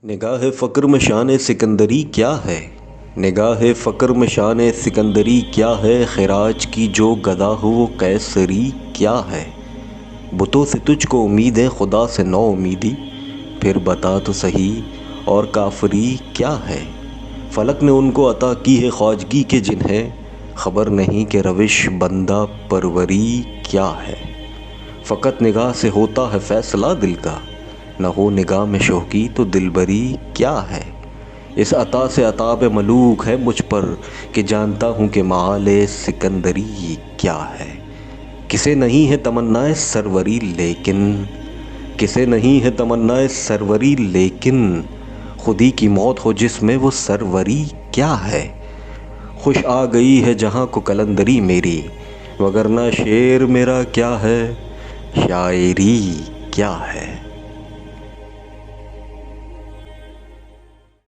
نگاہ فقر میں شان سکندری کیا ہے؟ نگاہ فقر میں شان سکندری کیا ہے؟ خراج کی جو گدا ہو وہ قیصری کیا ہے؟ بتوں سے تجھ کو امید ہے، خدا سے نو امیدی، پھر بتا تو صحیح اور کافری کیا ہے؟ فلک نے ان کو عطا کی ہے خواجگی کہ جنہیں خبر نہیں کہ روش بندہ پروری کیا ہے۔ فقط نگاہ سے ہوتا ہے فیصلہ دل کا، نہ ہو نگاہ میں شوخی تو دلبری کیا ہے۔ اس عطا سے عتاب ملوک ہے مجھ پر کہ جانتا ہوں کہ مآل سکندری کیا ہے۔ کسے نہیں ہے تمنائے سروری لیکن خودی کی موت ہو جس میں وہ سروری کیا ہے۔ خوش آ گئی ہے جہاں کو کلندری میری، وگرنہ شعر میرا کیا ہے، شاعری کیا ہے۔